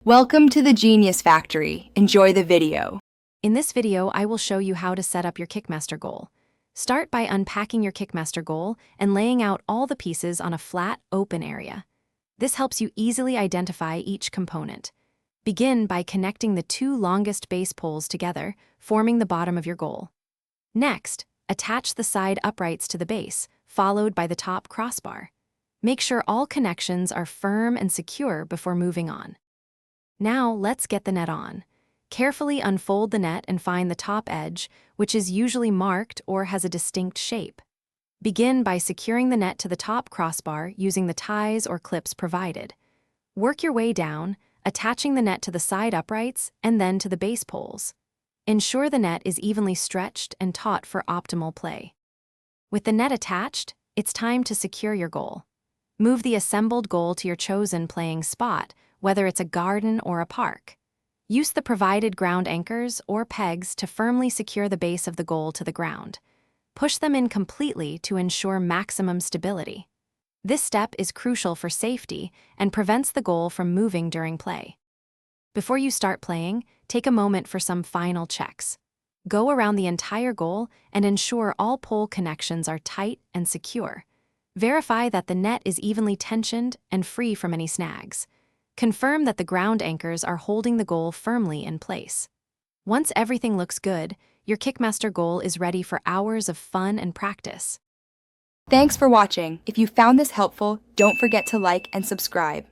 Welcome to the Genius Factory. Enjoy the video. In this video, I will show you how to set up your Kickmaster goal. Start by unpacking your Kickmaster goal and laying out all the pieces on a flat, open area. This helps you easily identify each component. Begin by connecting the two longest base poles together, forming the bottom of your goal. Next, attach the side uprights to the base, followed by the top crossbar. Make sure all connections are firm and secure before moving on. Now, let's get the net on. Carefully unfold the net and find the top edge, which is usually marked or has a distinct shape. Begin by securing the net to the top crossbar using the ties or clips provided. Work your way down, attaching the net to the side uprights and then to the base poles. Ensure the net is evenly stretched and taut for optimal play. With the net attached, it's time to secure your goal. Move the assembled goal to your chosen playing spot, whether it's a garden or a park. Use the provided ground anchors or pegs to firmly secure the base of the goal to the ground. Push them in completely to ensure maximum stability. This step is crucial for safety and prevents the goal from moving during play. Before you start playing, take a moment for some final checks. Go around the entire goal and ensure all pole connections are tight and secure. Verify that the net is evenly tensioned and free from any snags. Confirm that the ground anchors are holding the goal firmly in place. Once everything looks good, your Kickmaster goal is ready for hours of fun and practice. Thanks for watching. If you found this helpful, don't forget to like and subscribe.